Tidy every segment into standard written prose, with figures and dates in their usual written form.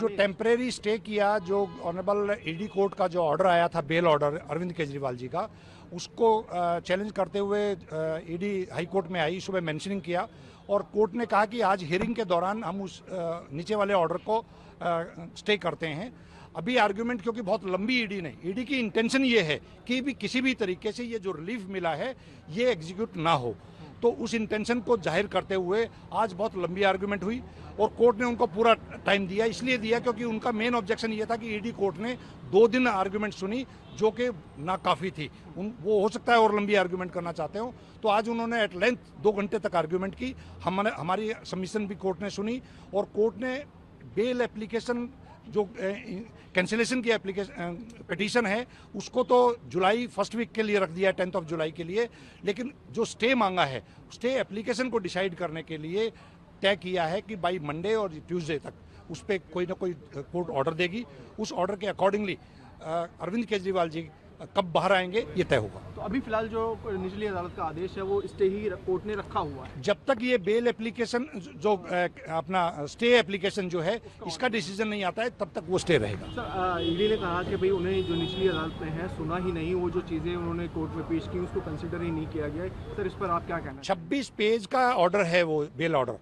जो temporary stay किया, जो ऑनरेबल ईडी कोर्ट का जो ऑर्डर आया था, बेल ऑर्डर अरविंद केजरीवाल जी का, उसको चैलेंज करते हुए ईडी हाई कोर्ट में आई, सुबह मेंशनिंग किया और कोर्ट ने कहा कि आज हियरिंग के दौरान हम उस नीचे वाले ऑर्डर को स्टे करते हैं। अभी आर्ग्यूमेंट, क्योंकि बहुत लंबी ईडी की इंटेंशन ये है कि भी किसी भी तरीके से ये जो रिलीफ मिला है ये एग्जीक्यूट ना हो, तो उस इंटेंशन को जाहिर करते हुए आज बहुत लंबी आर्ग्यूमेंट हुई और कोर्ट ने उनको पूरा टाइम दिया। इसलिए दिया क्योंकि उनका मेन ऑब्जेक्शन ये था कि ईडी कोर्ट ने 2 दिन आर्ग्यूमेंट सुनी, जो कि नाकाफी थी। वो हो सकता है और लंबी आर्ग्यूमेंट करना चाहते हो, तो आज उन्होंने एट लेंथ 2 घंटे तक आर्ग्यूमेंट की। हमारी सबमिशन भी कोर्ट ने सुनी और कोर्ट ने बेल एप्लीकेशन, जो कैंसिलेशन की पिटीशन है, उसको तो जुलाई फर्स्ट वीक के लिए रख दिया, 10 जुलाई के लिए। लेकिन जो स्टे मांगा है, स्टे एप्लीकेशन को डिसाइड करने के लिए तय किया है कि बाई मंडे और ट्यूसडे तक उस पर कोई ना कोई कोर्ट ऑर्डर देगी। उस ऑर्डर के अकॉर्डिंगली अरविंद केजरीवाल जी कब बाहर आएंगे ये तय होगा। तो अभी फिलहाल जो निचली अदालत का आदेश है वो स्टे ही कोर्ट ने रखा हुआ है। जब तक ये बेल एप्लीकेशन, जो अपना स्टे एप्लीकेशन जो है, इसका डिसीजन नहीं आता है, तब तक वो स्टे रहेगा। सर, ईडी ने कहा कि भाई उन्हें जो निचली अदालत में है सुना ही नहीं, वो जो चीज़ें उन्होंने कोर्ट में पेश की उसको कंसिडर ही नहीं किया गया। सर, इस पर आप क्या कहना? 26 पेज का ऑर्डर है वो बेल ऑर्डर,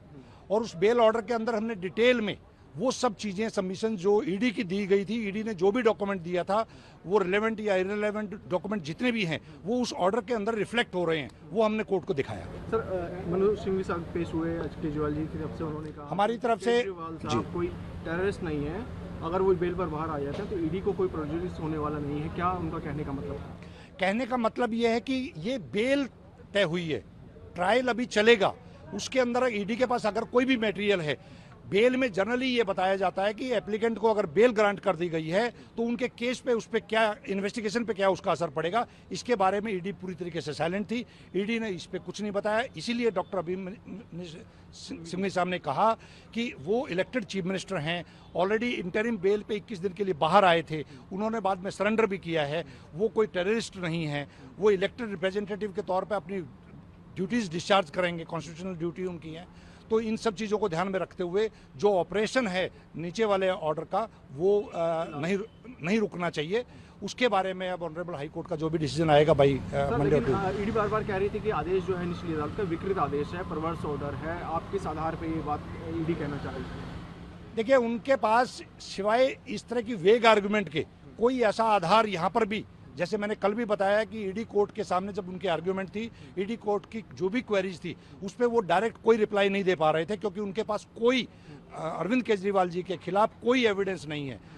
और उस बेल ऑर्डर के अंदर हमने डिटेल में वो सब चीज़ें, सबमिशन जो ईडी की दी गई थी, ईडी ने जो भी डॉक्यूमेंट दिया था, वो रिलेवेंट या इररिलेवेंट डॉक्यूमेंट जितने भी हैं, वो उस ऑर्डर के अंदर रिफ्लेक्ट हो रहे हैं, वो हमने कोर्ट को दिखाया। सर, मनोज सिंह साहब पेश हुए केजरीवाल जी की तरफ से, उन्होंने कहा हमारी तरफ से जी कोई टेररिस्ट नहीं है, अगर वो बेल पर बाहर आ जाते हैं तो ईडी को कोई प्रेजुडिस होने वाला नहीं है। क्या उनका कहने का मतलब? कहने का मतलब ये है कि ये बेल तय हुई है, ट्रायल अभी चलेगा, उसके अंदर ईडी के पास अगर कोई भी मटेरियल है, बेल में जनरली ये बताया जाता है कि एप्लीकेंट को अगर बेल ग्रांट कर दी गई है तो उनके केस पे, उस पर क्या इन्वेस्टिगेशन पे क्या उसका असर पड़ेगा, इसके बारे में ईडी पूरी तरीके से साइलेंट थी। ईडी ने इस पे कुछ नहीं बताया, इसीलिए डॉक्टर अभिमन्यु सिंघवी साहब ने कहा कि वो इलेक्टेड चीफ मिनिस्टर हैं, ऑलरेडी इंटरिम बेल पे 21 दिन के लिए बाहर आए थे, उन्होंने बाद में सरेंडर भी किया है, वो कोई टेररिस्ट नहीं है, वो इलेक्टेड रिप्रेजेंटेटिव के तौर पर अपनी ड्यूटीज़ डिस्चार्ज करेंगे, कॉन्स्टिट्यूशनल ड्यूटी उनकी है। तो इन सब चीज़ों को ध्यान में रखते हुए जो ऑपरेशन है नीचे वाले ऑर्डर का, वो नहीं रुकना चाहिए। उसके बारे में अब ऑनरेबल हाई कोर्ट का जो भी डिसीजन आएगा भाई मंडे। ईडी बार बार कह रही थी कि आदेश जो है निचली अदालत का विकृत आदेश है, परवर्स ऑर्डर है। आप किस आधार पर ये बात ईडी कहना चाह रही थी? देखिए, उनके पास सिवाय इस तरह की वेग आर्गुमेंट के कोई ऐसा आधार यहाँ पर भी, जैसे मैंने कल भी बताया कि ईडी कोर्ट के सामने जब उनकी आर्ग्यूमेंट थी, ईडी कोर्ट की जो भी क्वेरीज थी उस पर वो डायरेक्ट कोई रिप्लाई नहीं दे पा रहे थे, क्योंकि उनके पास कोई अरविंद केजरीवाल जी के खिलाफ कोई एविडेंस नहीं है।